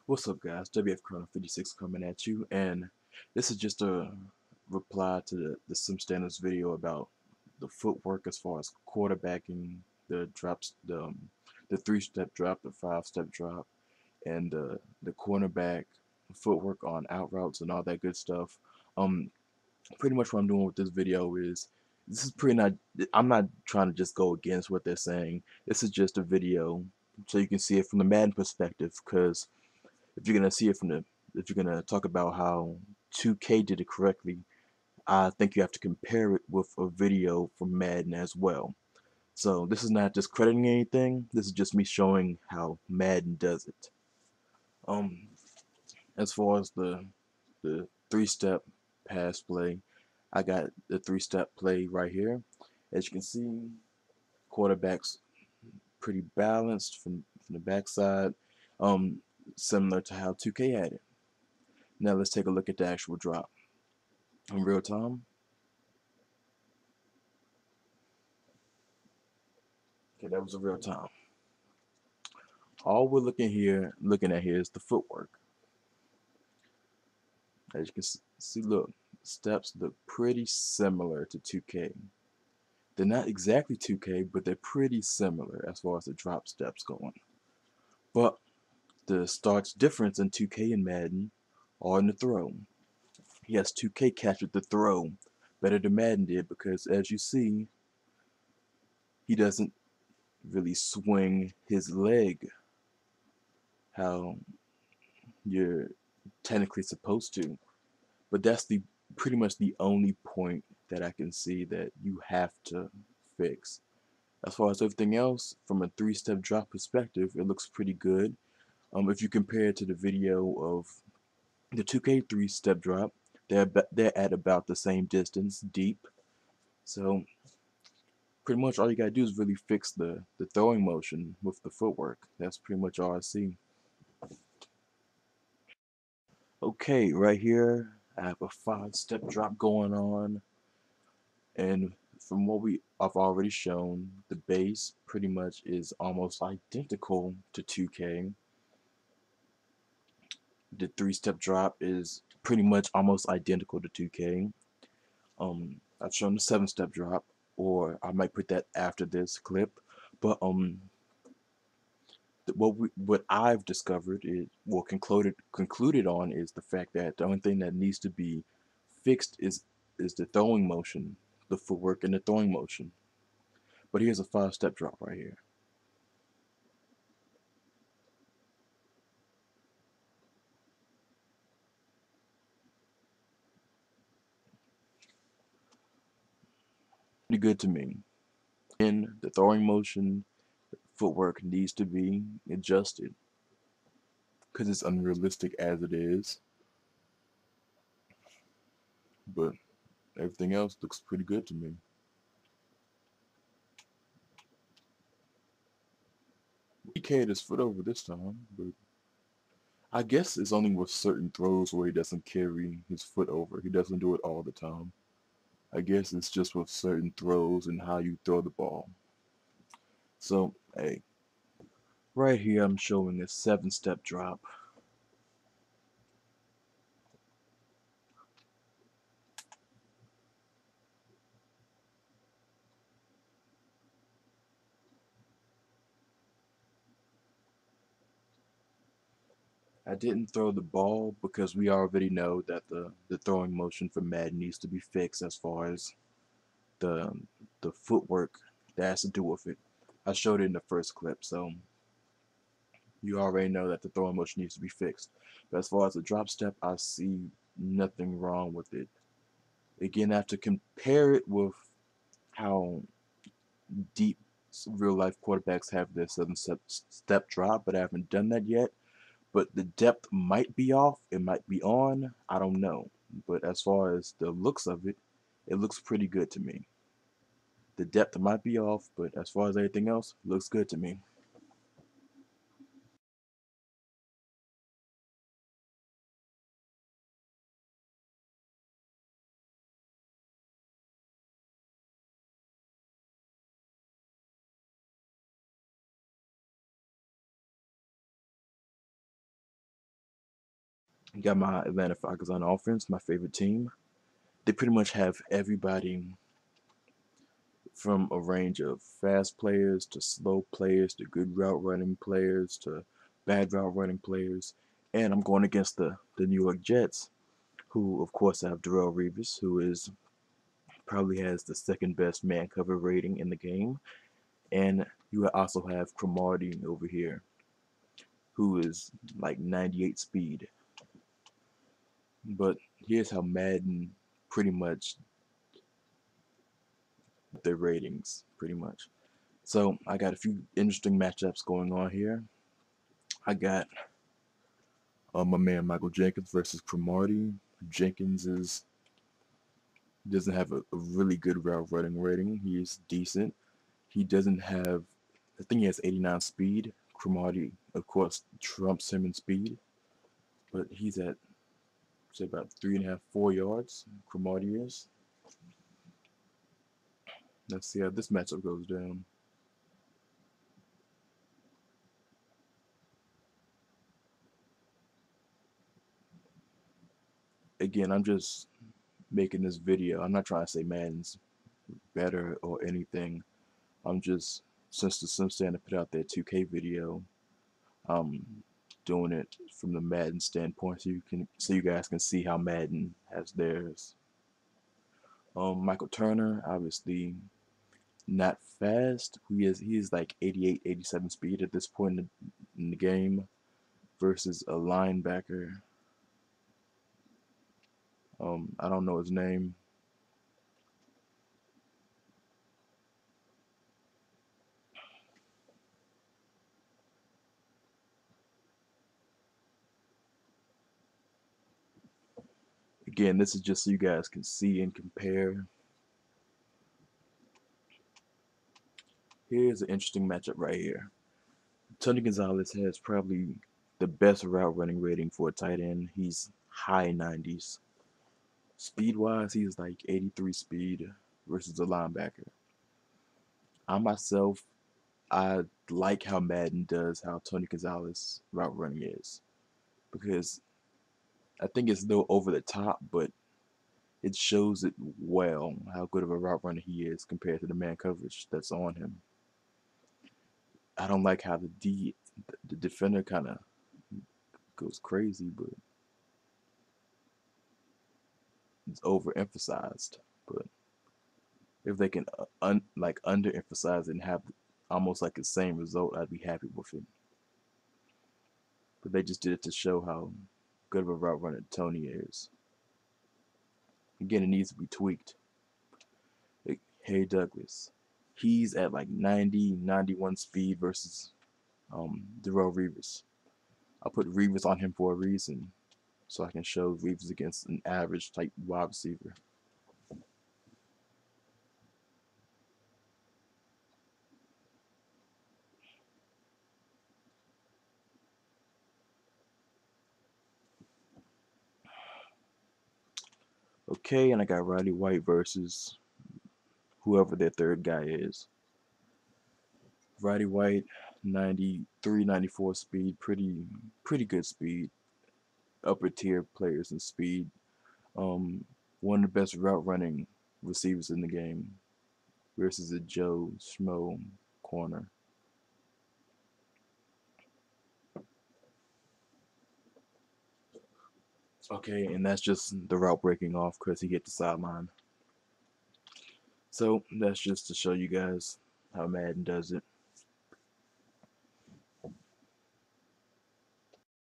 What's up, guys? WF Chrono 56 coming at you, and this is just a reply to the Sim Standards video about the footwork as far as quarterbacking, the drops, the three-step drop, the five-step drop, and the cornerback footwork on out routes and all that good stuff. Um, Pretty much what I'm doing with this video is this is pretty not. I'm not trying to just go against what they're saying. This is just a video so you can see it from the Madden perspective, because if you're gonna see it from the if you're gonna talk about how 2K did it correctly, I think you have to compare it with a video from Madden as well. So this is not discrediting anything. This is just me showing how Madden does it. Um, as far as the three-step pass play, I got the three-step play right here. As you can see, quarterbacks pretty balanced from the backside, um, similar to how 2K had it. Now let's take a look at the actual drop in real time. Okay, that was a real time. All we're looking at here is the footwork. As you can see, look, steps look pretty similar to 2K. They're not exactly 2K, but they're pretty similar as far as the drop steps going. But the stark difference in 2K and Madden are in the throw. Yes, 2K captured the throw better than Madden did, because as you see, he doesn't really swing his leg how you're technically supposed to. But that's the pretty much the only point that I can see that you have to fix. As far as everything else, from a three-step drop perspective, it looks pretty good. If you compare it to the video of the 2K three-step drop, they're at about the same distance deep. So pretty much all you gotta do is really fix the throwing motion with the footwork. That's pretty much all I see. Okay, right here I have a five-step drop going on, and from what we I've already shown, the base pretty much is almost identical to 2K. The three-step drop is pretty much almost identical to 2K. I've shown the seven-step drop, or I might put that after this clip. But what I've discovered is, well, concluded on, is the fact that the only thing that needs to be fixed is the throwing motion, the footwork and the throwing motion. But here's a five-step drop right here. Pretty good to me. And the throwing motion, footwork needs to be adjusted because it's unrealistic as it is. But everything else looks pretty good to me. He carried his foot over this time, but I guess it's only with certain throws where he doesn't carry his foot over. He doesn't do it all the time. I guess it's just with certain throws and how you throw the ball. So, hey, right here I'm showing a seven-step drop. I didn't throw the ball because we already know that the throwing motion for Madden needs to be fixed as far as the the footwork that has to do with it. I showed it in the first clip, so you already know that the throwing motion needs to be fixed. But as far as the drop step, I see nothing wrong with it. Again, I have to compare it with how deep real life quarterbacks have their seven step drop, but I haven't done that yet. But the depth might be off, it might be on, I don't know. But as far as the looks of it, it looks pretty good to me. The depth might be off, but as far as everything else, looks good to me. Got my Atlanta Falcons on offense, my favorite team. They pretty much have everybody from a range of fast players to slow players to good route running players to bad route running players. And I'm going against the New York Jets, who of course have Darrelle Revis, who is probably has the second best man cover rating in the game. And you also have Cromartie over here, who is like 98 speed. But here's how Madden pretty much their ratings, pretty much. So I got a few interesting matchups going on here. I got my man Michael Jenkins versus Cromartie. Jenkins is doesn't have a really good route running rating. He is decent. He doesn't have. I think he has 89 speed. Cromartie, of course, trumps him in speed, but he's at say about 3.5, 4 yards. Cromartie is. Let's see how this matchup goes down. Again, I'm just making this video. I'm not trying to say Madden's better or anything. I'm just, since the SimStandard put out their 2K video, I'm doing it from the Madden standpoint, so you guys can see how Madden has theirs. Michael Turner, obviously not fast. He is like 88, 87 speed at this point in the game versus a linebacker. I don't know his name. Again, this is just so you guys can see and compare. Here's an interesting matchup right here. Tony Gonzalez has probably the best route running rating for a tight end. He's high 90s. Speed wise, he's like 83 speed versus a linebacker. I myself, I like how Madden does how Tony Gonzalez route running is because I think it's a little over the top, but it shows it well how good of a route runner he is compared to the man coverage that's on him. I don't like how the defender kind of goes crazy, but it's overemphasized. But if they can like underemphasize it and have almost like the same result, I'd be happy with it. But they just did it to show how good of a route runner Tony is. Again, it needs to be tweaked. Like, hey Douglas, he's at like 90, 91 speed versus Darrelle Revis. I put Revis on him for a reason, so I can show Revis against an average type wide receiver. Okay, and I got Roddy White versus whoever their third guy is. Roddy White, 93, 94 speed, pretty good speed. Upper tier players in speed. Um, One of the best route running receivers in the game versus a Joe Schmo corner. Okay, and that's just the route breaking off because he hit the sideline. So that's just to show you guys how Madden does it.